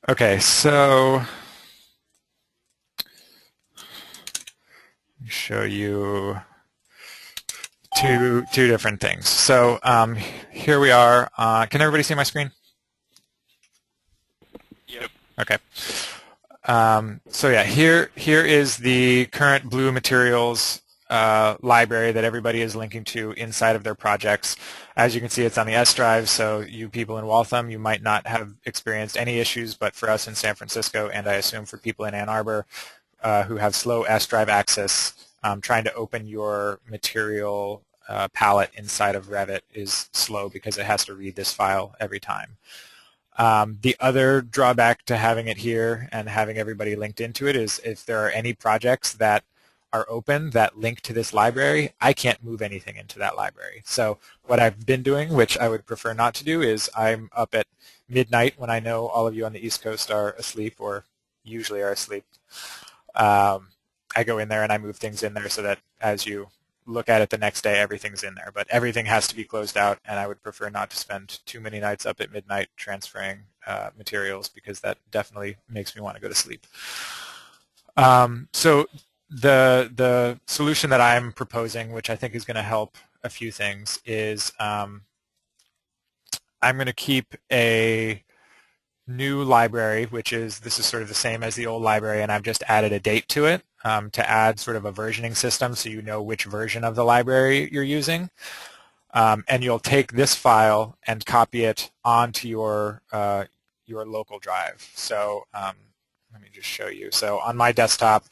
Okay, so show you two different things. So here we are. Can everybody see my screen? Yep. Okay. So yeah, here is the current blue materials library that everybody is linking to inside of their projects. As you can see, it's on the S drive, so you people in Waltham, you might not have experienced any issues, but for us in San Francisco, and I assume for people in Ann Arbor who have slow S drive access, trying to open your material palette inside of Revit is slow because it has to read this file every time. The other drawback to having it here and having everybody linked into it is if there are any projects that are open that link to this library, I can't move anything into that library. So what I've been doing, which I would prefer not to do, is I'm up at midnight when I know all of you on the East Coast are asleep or usually are asleep. I go in there and I move things in there so that as you look at it the next day, everything's in there. But everything has to be closed out, and I would prefer not to spend too many nights up at midnight transferring materials because that definitely makes me want to go to sleep. So the solution that I'm proposing, which I think is going to help a few things, is I'm going to keep a new library, this is sort of the same as the old library, and I've just added a date to it to add sort of a versioning system so you know which version of the library you're using. And you'll take this file and copy it onto your local drive. So let me just show you. So on my desktop,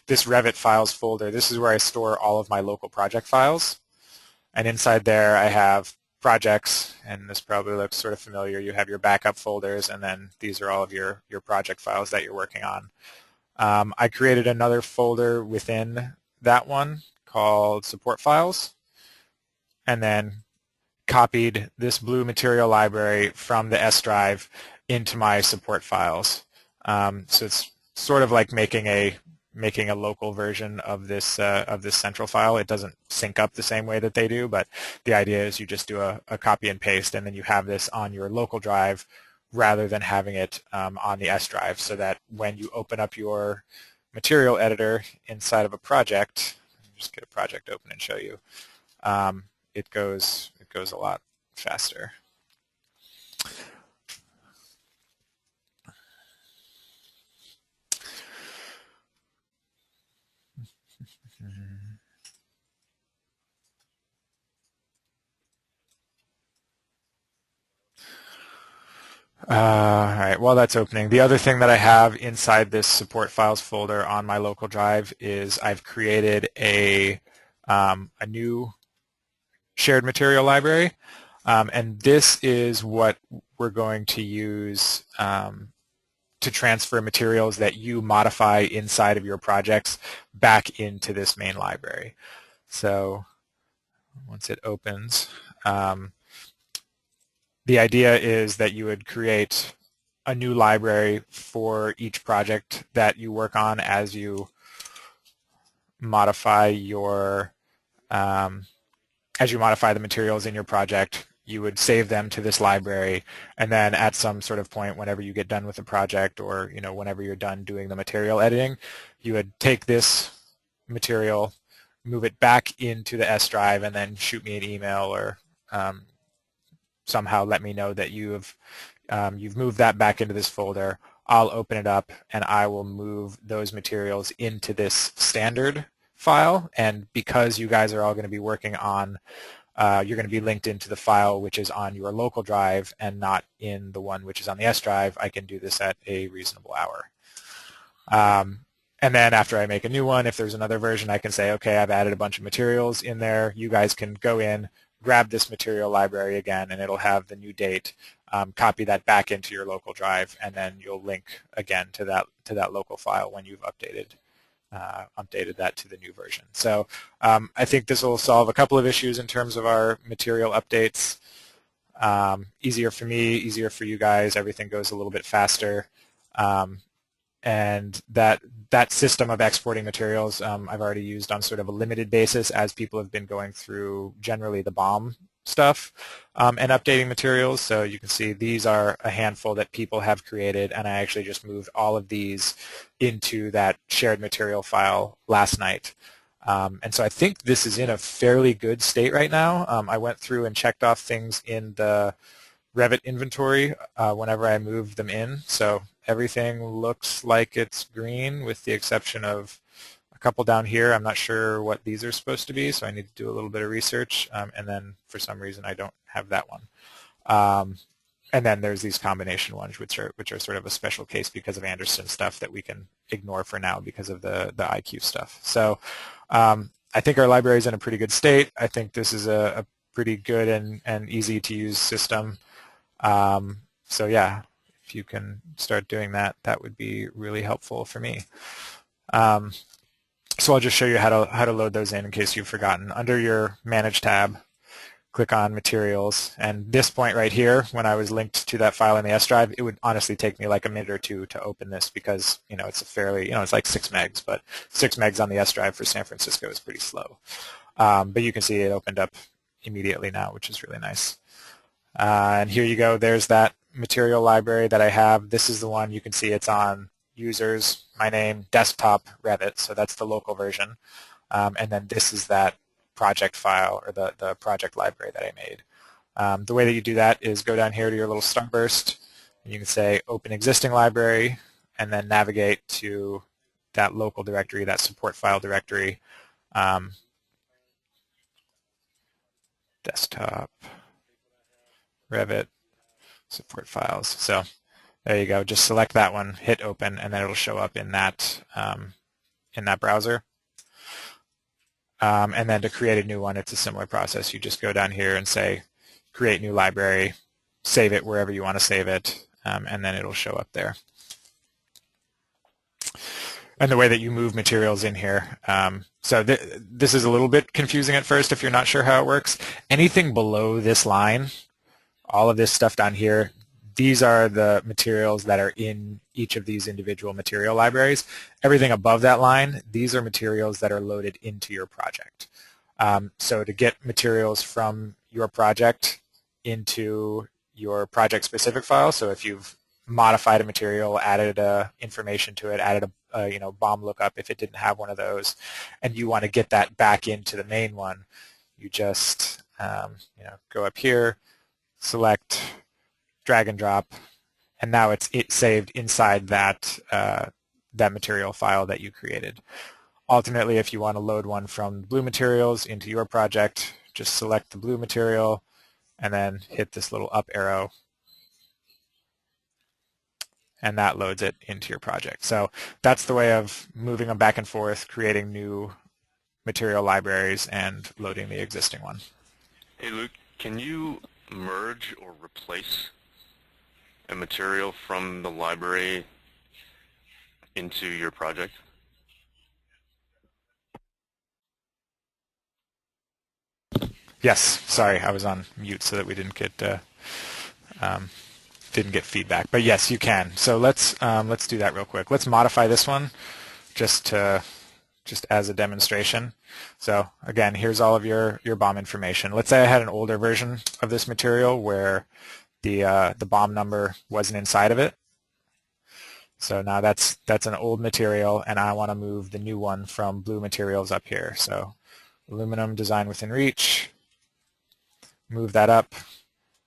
this Revit files folder, this is where I store all of my local project files. And inside there I have projects, and this probably looks sort of familiar. You have your backup folders, and then these are all of your project files that you're working on. I created another folder within that one called support files, and then copied this blue material library from the S drive into my support files. So it's sort of like making a local version of this central file. It doesn't sync up the same way that they do, but the idea is you just do a copy and paste, and then you have this on your local drive rather than having it on the S drive, so that when you open up your material editor inside of a project, just get a project open and show you, it goes a lot faster. All right, while that's opening, the other thing that I have inside this support files folder on my local drive is I've created a new shared material library, and this is what we're going to use to transfer materials that you modify inside of your projects back into this main library. So once it opens, the idea is that you would create a new library for each project that you work on as you modify the materials in your project. You would save them to this library, and then at some sort of point, whenever you get done with the project, or whenever you're done doing the material editing, you would take this material, move it back into the S drive, and then shoot me an email or somehow let me know that you've moved that back into this folder. I'll open it up and I will move those materials into this standard file. And because you guys are all going to be working on, you're going to be linked into the file which is on your local drive and not in the one which is on the S drive, I can do this at a reasonable hour. And then after I make a new one, if there's another version, I can say, okay, I've added a bunch of materials in there. You guys can go in, grab this material library again, and it'll have the new date. Copy that back into your local drive, and then you'll link again to that local file when you've updated that to the new version. So I think this will solve a couple of issues in terms of our material updates. Easier for me, easier for you guys. Everything goes a little bit faster. And that system of exporting materials I've already used on sort of a limited basis as people have been going through generally the BOM stuff and updating materials. So you can see these are a handful that people have created, and I actually just moved all of these into that shared material file last night. And so I think this is in a fairly good state right now. I went through and checked off things in the Revit inventory whenever I moved them in. So everything looks like it's green with the exception of a couple down here. I'm not sure what these are supposed to be, so I need to do a little bit of research. And then for some reason I don't have that one. And then there's these combination ones, which are sort of a special case because of Anderson stuff that we can ignore for now because of the IQ stuff. So I think our library is in a pretty good state. I think this is a pretty good and easy to use system. So yeah, if you can start doing that, that would be really helpful for me. So I'll just show you how to load those in case you've forgotten. Under your Manage tab, click on Materials, and this point right here, when I was linked to that file in the S drive, it would honestly take me like a minute or two to open this because it's a fairly, it's like 6 megs, but 6 megs on the S drive for San Francisco is pretty slow. But you can see it opened up immediately now, which is really nice. And here you go. There's that material library that I have. This is the one you can see it's on Users, My Name, Desktop, Revit. So that's the local version. And then this is that project file or the project library that I made. The way that you do that is go down here to your little starburst, and you can say Open Existing Library, and then navigate to that local directory, that support file directory, Desktop, Revit, support files. So there you go. Just select that one, hit open, and then it'll show up in that browser. And then to create a new one, it's a similar process. You just go down here and say create new library, save it wherever you want to save it, and then it'll show up there. And the way that you move materials in here, so this is a little bit confusing at first if you're not sure how it works. Anything below this line, all of this stuff down here, these are the materials that are in each of these individual material libraries. Everything above that line, these are materials that are loaded into your project. So to get materials from your project into your project-specific file, so if you've modified a material, added information to it, added a BOM lookup if it didn't have one of those, and you want to get that back into the main one, you just go up here, select, drag and drop, and now it's saved inside that that material file that you created. Alternately, if you want to load one from blue materials into your project, just select the blue material and then hit this little up arrow, and that loads it into your project. So that's the way of moving them back and forth, creating new material libraries and loading the existing one. Hey Luke, can you merge or replace a material from the library into your project? Yes, sorry, I was on mute so that we didn't get feedback. But yes, you can. So let's do that real quick. Let's modify this one just as a demonstration. So again, here's all of your BOM information. Let's say I had an older version of this material where the BOM number wasn't inside of it. So now that's an old material, and I want to move the new one from blue materials up here. So aluminum design within reach, move that up,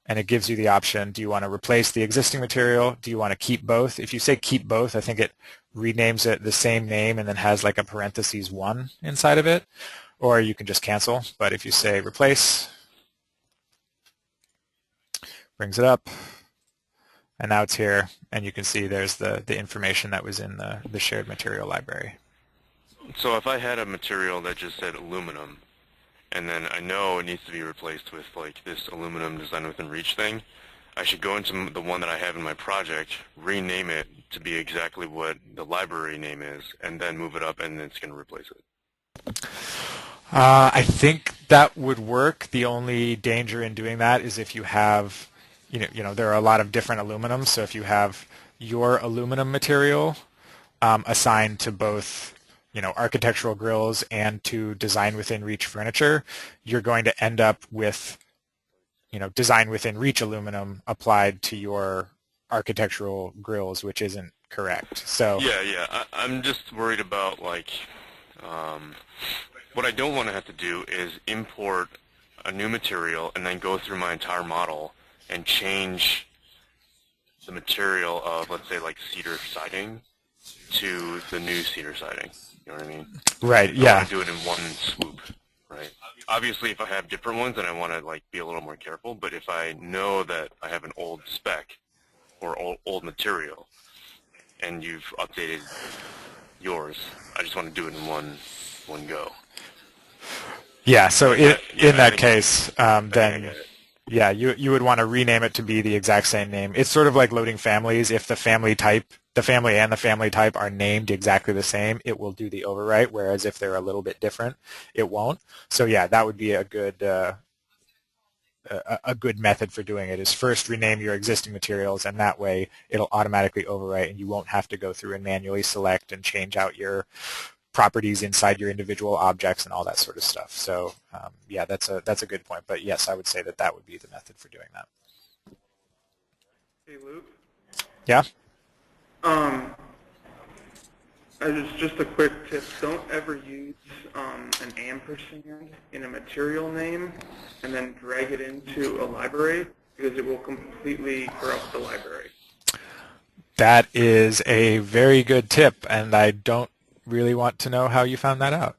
and it gives you the option, do you want to replace the existing material? Do you want to keep both? If you say keep both, I think it renames it the same name and then has like a parentheses 1 inside of it, or you can just cancel. But if you say replace, brings it up, and now it's here, and you can see there's the information that was in the shared material library. So if I had a material that just said aluminum, and then I know it needs to be replaced with like this aluminum design within reach thing, I should go into the one that I have in my project, rename it to be exactly what the library name is, and then move it up, and it's going to replace it. I think that would work. The only danger in doing that is if you have, there are a lot of different aluminums. So if you have your aluminum material assigned to both, architectural grills and to design within reach furniture, you're going to end up with design within reach aluminum applied to your architectural grills, which isn't correct. So I'm just worried about like what I don't want to have to do is import a new material and then go through my entire model and change the material of, let's say, like cedar siding to the new cedar siding. You know what I mean? right, I want yeah. to do it in one swoop, right? Obviously, if I have different ones, then I want to like be a little more careful. But if I know that I have an old spec or old material, and you've updated yours, I just want to do it in one go. Yeah, so in I that think case, I then get it. yeah, you would want to rename it to be the exact same name. It's sort of like loading families. If the family and the family type are named exactly the same, it will do the overwrite, whereas if they're a little bit different, it won't. So yeah, that would be a good method for doing it is first rename your existing materials, and that way it'll automatically overwrite, and you won't have to go through and manually select and change out your properties inside your individual objects and all that sort of stuff. So yeah, that's a good point. But yes, I would say that would be the method for doing that. Hey, Luke. Yeah. Um, just a quick tip. Don't ever use an ampersand in a material name and then drag it into a library because it will completely corrupt the library. That is a very good tip, and I don't really want to know how you found that out.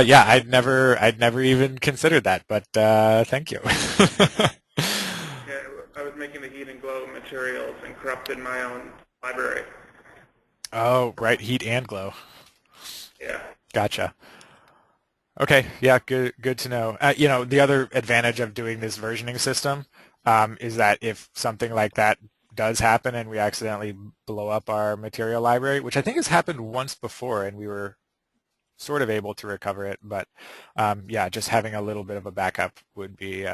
Yeah, I'd never even considered that, but thank you. Yeah, I was making the heat and glow materials and corrupted my own library. Oh, right, heat and glow. Yeah. Gotcha. Okay, yeah, good to know. The other advantage of doing this versioning system is that if something like that does happen and we accidentally blow up our material library, which I think has happened once before, and we were sort of able to recover it, but yeah, just having a little bit of a backup would be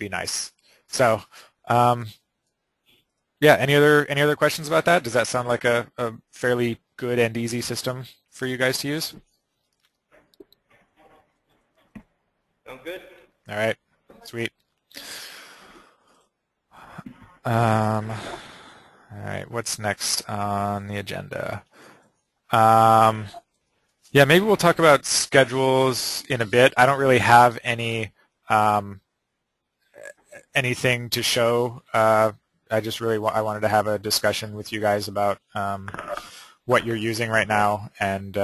nice. So yeah, any other questions about that? Does that sound like a fairly good and easy system for you guys to use? Sounds good. All right, sweet. All right, what's next on the agenda? Yeah, maybe we'll talk about schedules in a bit. I don't really have anything to show. I just really I wanted to have a discussion with you guys about what you're using right now and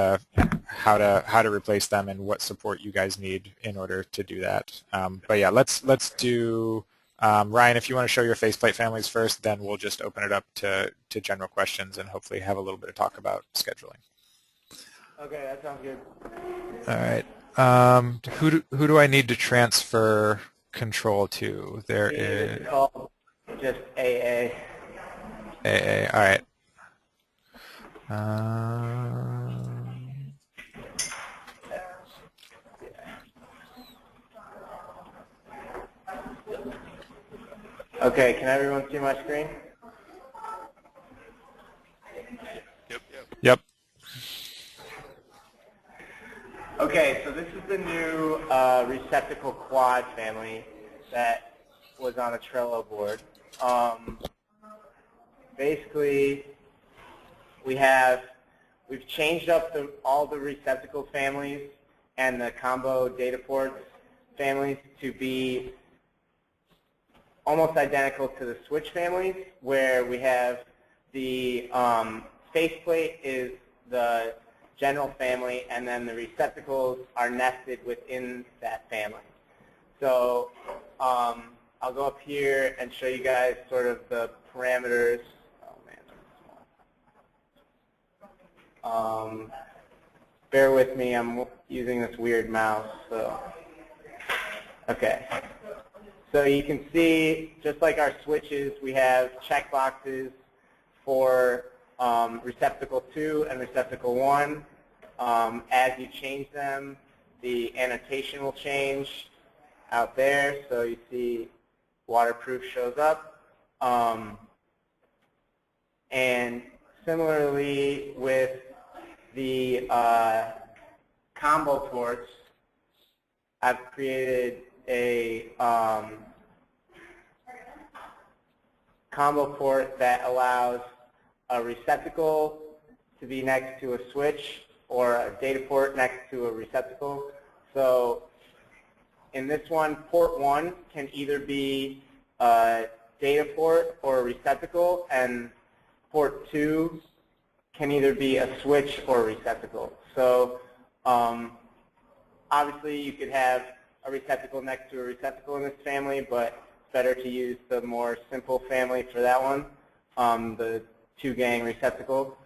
how to replace them and what support you guys need in order to do that. But yeah, let's do Ryan. If you want to show your faceplate families first, then we'll just open it up to general questions and hopefully have a little bit of talk about scheduling. Okay, that sounds good. All right. Who do I need to transfer control to? There is It's called just AA. AA. All right. Okay, can everyone see my screen? Yep. Okay, so this is the new receptacle quad family that was on a Trello board. Basically, we've changed up all the receptacle families and the combo data ports families to be almost identical to the switch families, where we have the faceplate is the general family, and then the receptacles are nested within that family. So I'll go up here and show you guys sort of the parameters. Oh man, that's small. Bear with me, I'm using this weird mouse. So okay. So you can see, just like our switches, we have checkboxes for receptacle 2 and receptacle 1. As you change them, the annotation will change out there. So you see waterproof shows up. And similarly with the combo ports, I've created a combo port that allows a receptacle to be next to a switch or a data port next to a receptacle. So in this one, port 1 can either be a data port or a receptacle, and port 2 can either be a switch or a receptacle. So obviously you could have a receptacle next to a receptacle in this family, but it's better to use the more simple family for that one, the 2-gang receptacle.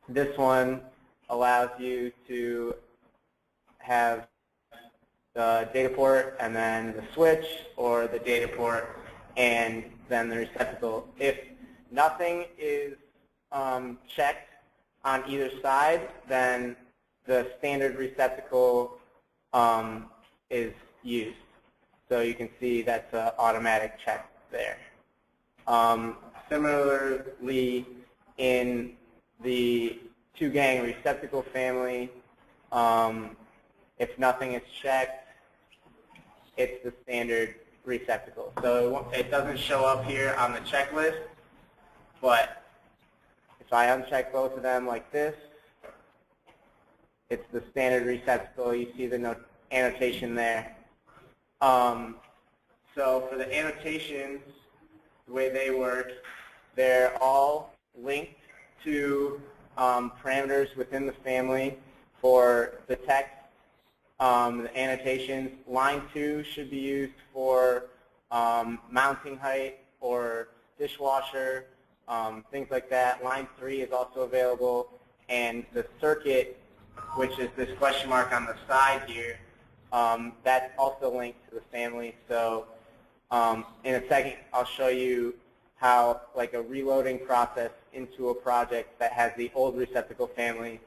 This one allows you to have the data port and then the switch, or the data port and then the receptacle. If nothing is checked on either side, then the standard receptacle is used. So you can see that's an automatic check there. Similarly, in the 2-gang receptacle family, if nothing is checked, it's the standard receptacle. So it doesn't show up here on the checklist, but if I uncheck both of them like this, it's the standard receptacle. You see the annotation there. So for the annotations, the way they work, they're all linked to parameters within the family. For the text, the annotations, line 2 should be used for mounting height or dishwasher, things like that. Line 3 is also available, and the circuit, which is this question mark on the side here, that's also linked to the family. So in a second, I'll show you how, like, a reloading process into a project that has the old receptacle family,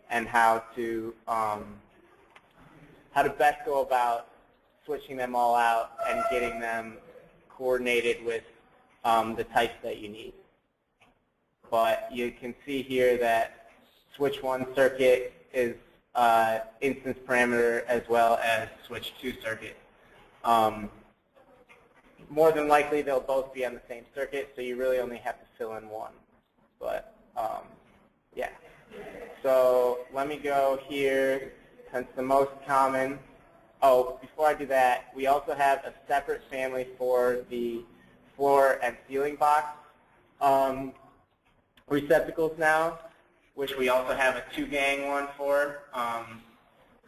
and how to best go about switching them all out and getting them coordinated with the types that you need. But you can see here that switch 1 circuit is instance parameter as well as switch 2 circuit. More than likely, they'll both be on the same circuit, so you really only have to fill in one. But yeah. So let me go here, since the most common. Oh, before I do that, we also have a separate family for the floor and ceiling box receptacles now, which we also have a 2-gang one for.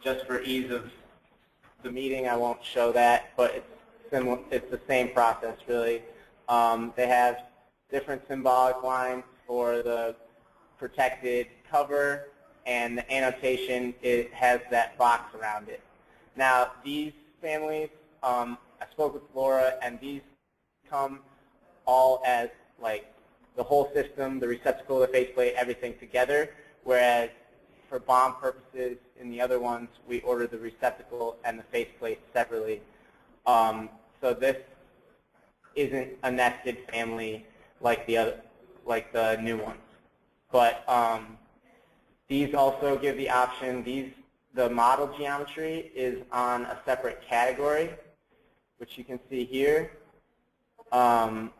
Just for ease of the meeting, I won't show that, but it's similar. It's the same process, really. They have different symbolic lines for the protected cover, and the annotation, it has that box around it. Now, these families, I spoke with Laura, and these come all as, like, the whole system, the receptacle, the faceplate, everything together, whereas for BOM purposes in the other ones, we order the receptacle and the faceplate separately. So this isn't a nested family like the new ones. But these also give the option. The model geometry is on a separate category, which you can see here. So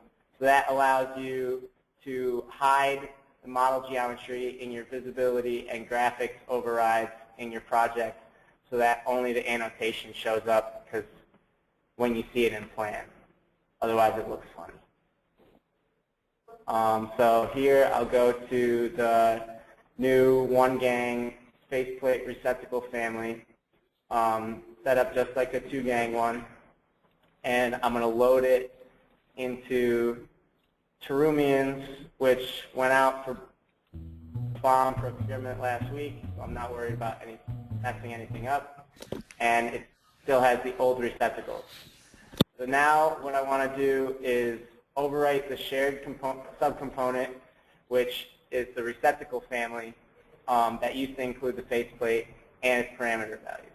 that allows you to hide the model geometry in your visibility and graphics overrides in your project, so that only the annotation shows up because when you see it in plan. Otherwise, it looks funny. So here I'll go to the new 1-gang faceplate receptacle family, set up just like a 2-gang one, and I'm going to load it into Terumians, which went out for BOM procurement last week, so I'm not worried about messing anything up, and it still has the old receptacles. So now what I want to do is overwrite the shared subcomponent, which is the receptacle family that used to include the faceplate and its parameter values.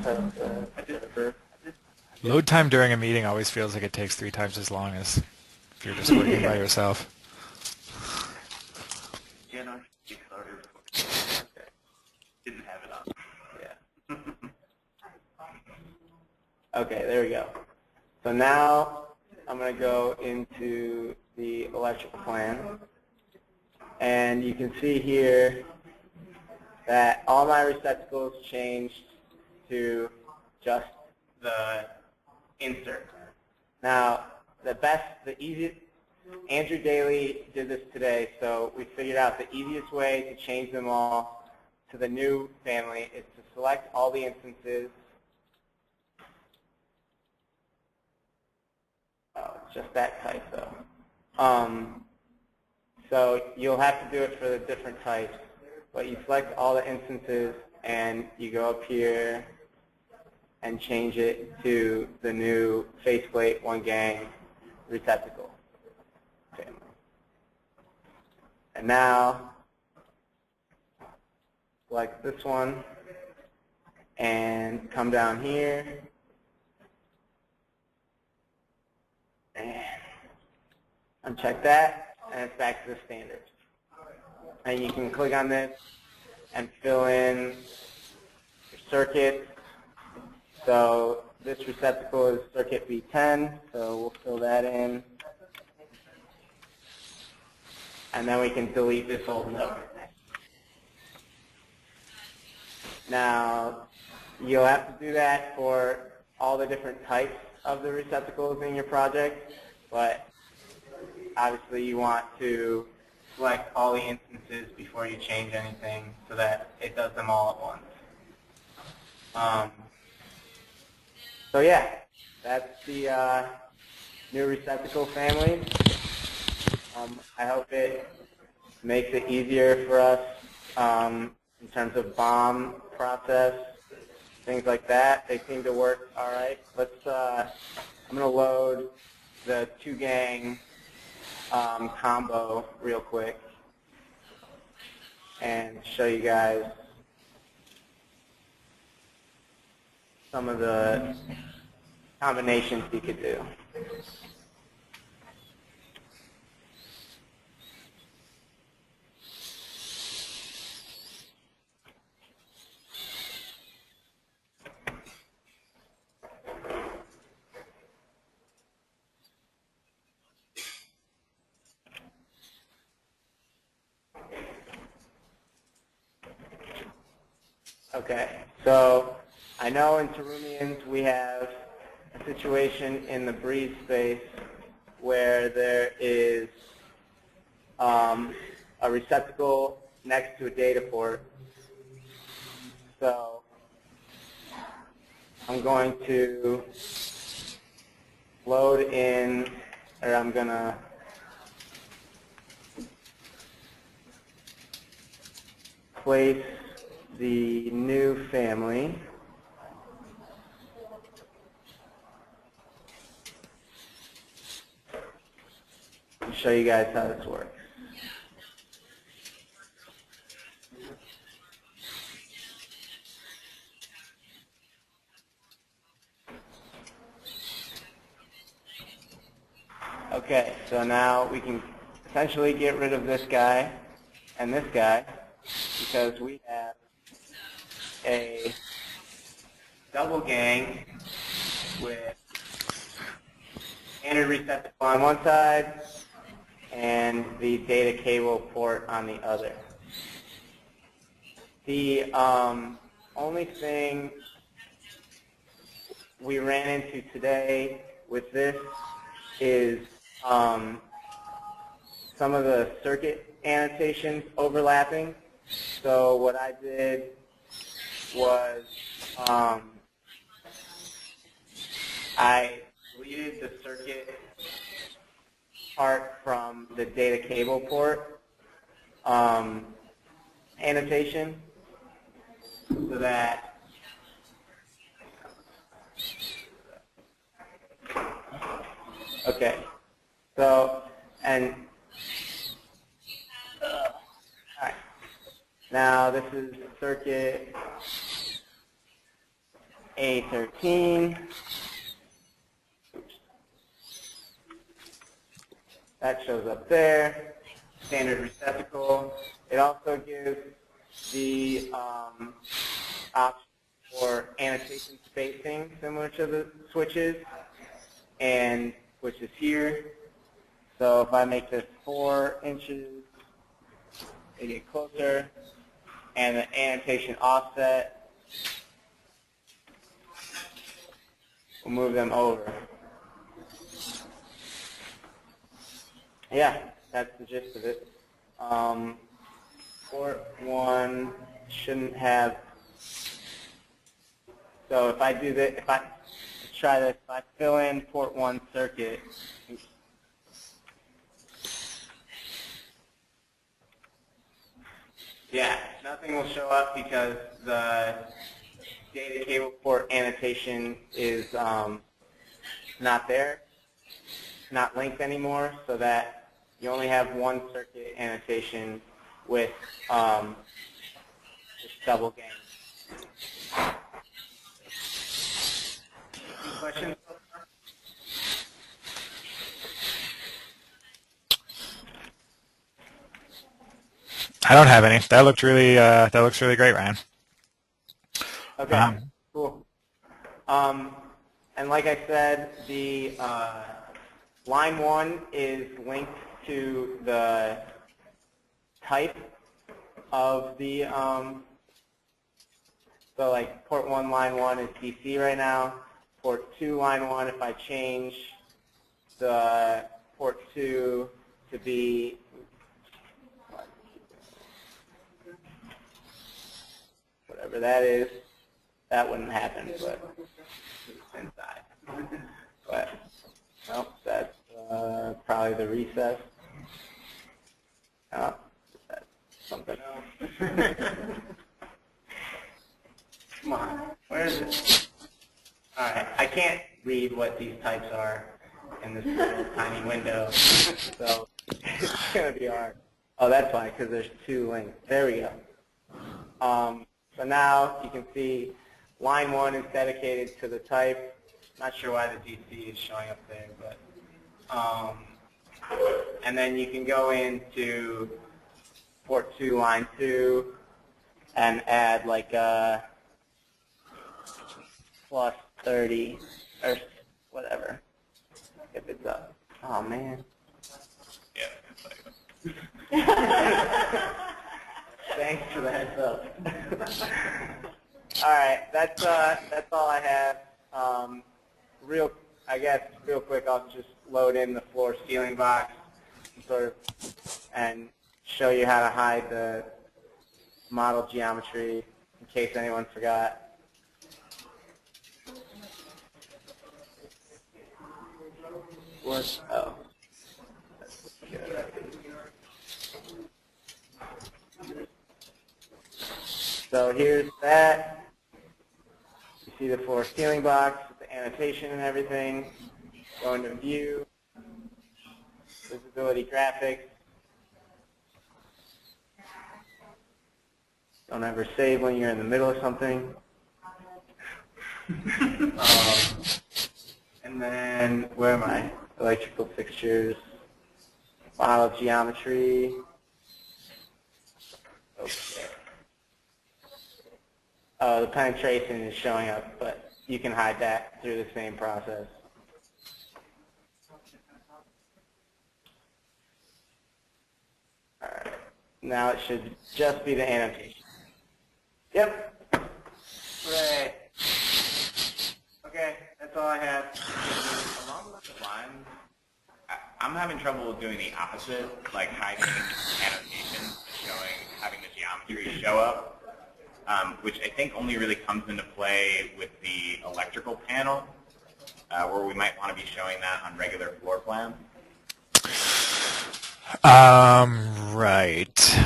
set up the server. Load time during a meeting always feels like it takes 3 times as long as if you're just working by yourself. Yeah, no, Kickstarter. Okay. Didn't have it on. Yeah. Okay, there we go. So now I'm going to go into the electrical plan. And you can see here that all my receptacles changed to just the insert. Now, the easiest, Andrew Daly did this today, so we figured out the easiest way to change them all to the new family is to select all the instances. Oh, it's just that type though. So you'll have to do it for the different types, but you select all the instances and you go up here and change it to the new faceplate one gang receptacle family. And now select this one and come down here and uncheck that, and it's back to the standard. And you can click on this and fill in your circuits. So this receptacle is circuit B10, so we'll fill that in. And then we can delete this old node. Now, you'll have to do that for all the different types of the receptacles in your project, but obviously you want to select all the instances before you change anything so that it does them all at once. So yeah, that's the new receptacle family. I hope it makes it easier for us in terms of BOM process, things like that. They seem to work all right. I'm going to load the 2-gang combo real quick and show you guys some of the combinations you could do. Okay, so I know in Terumians we have a situation in the breeze space where there is a receptacle next to a data port. So I'm going to load in, or I'm going to place the new family. I'll show you guys how this works. Okay, so now we can essentially get rid of this guy and this guy because we have a double gang with standard receptacle on one side and the data cable port on the other. The only thing we ran into today with this is some of the circuit annotations overlapping. So what I did was I deleted the circuit part from the data cable port annotation so that okay. So and all right. Now this is circuit A13. Oops. That shows up there. Standard receptacle. It also gives the option for annotation spacing, similar to the switches, and which is here. So if I make this 4 inches, they get closer, and the annotation offset, we'll move them over. Yeah, that's the gist of it. Port 1 shouldn't have. So if I do this, let's try this. If I fill in port 1 circuit, yeah, nothing will show up because the data cable port annotation is not there, not linked anymore, so that you only have 1 circuit annotation with just double gain. Any questions? I don't have any. That looked really that looks really great, Ryan. Okay, cool. And like I said, the line 1 is linked to the type of the, so like port 1 line 1 is DC right now. Port 2 line 1, if I change the port 2 to be, whatever that is, that wouldn't happen, but it's inside. But nope, that's probably the recess. Oh, that's something else. Come on, where is it? All right, I can't read what these types are in this little tiny window, so it's going to be hard. Oh, that's why, because there's 2 links. There we go. So now you can see line 1 is dedicated to the type. Not sure why the DC is showing up there, but and then you can go into port 2 line 2 and add like a plus 30 or whatever if it's up. Oh man. Yeah. Thanks for the heads up. All right, that's all I have. Real quick, I'll just load in the floor ceiling box and show you how to hide the model geometry in case anyone forgot. What? Oh. So here's that. You see the floor ceiling box with the annotation and everything. Go into view, visibility graphics. Don't ever save when you're in the middle of something. And then, where am I? Electrical fixtures, model geometry. Okay. Oh, the penetration is showing up, but you can hide that through the same process. All right. Now it should just be the annotation. Yep. Hooray. Okay, that's all I have. Along those lines, I'm having trouble doing the opposite, like hiding annotations, having the geometry show up, which I think only really comes into play with the electrical panel, where we might want to be showing that on regular floor plans. Right.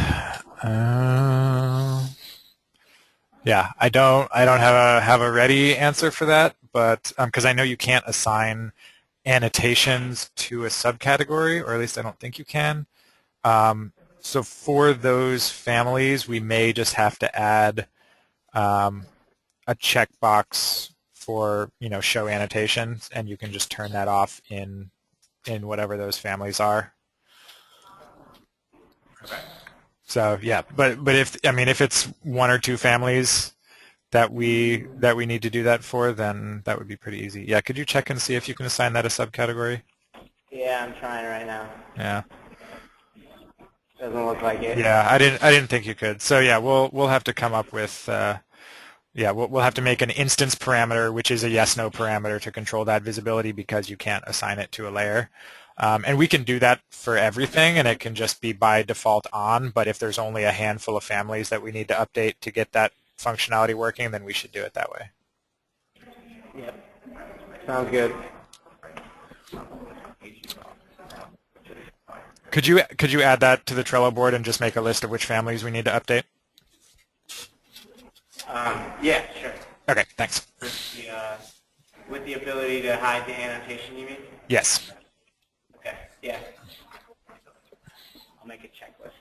Yeah, I don't have a ready answer for that, but because I know you can't assign annotations to a subcategory, or at least I don't think you can. So for those families, we may just have to add a checkbox for, show annotations, and you can just turn that off in whatever those families are. Okay. So yeah, but if it's one or two families that we need to do that for, then that would be pretty easy. Yeah, could you check and see if you can assign that a subcategory? Yeah, I'm trying right now. Yeah. Doesn't look like it. Yeah, I didn't think you could. So yeah, we'll have to come up with we'll have to make an instance parameter, which is a yes/no parameter to control that visibility, because you can't assign it to a layer. And we can do that for everything, and it can just be by default on. But if there's only a handful of families that we need to update to get that functionality working, then we should do it that way. Yep. Sounds good. Could you add that to the Trello board and just make a list of which families we need to update? Yeah, sure. Okay, thanks. With the ability to hide the annotation, you mean? Yes. Okay, yeah. I'll make a checklist.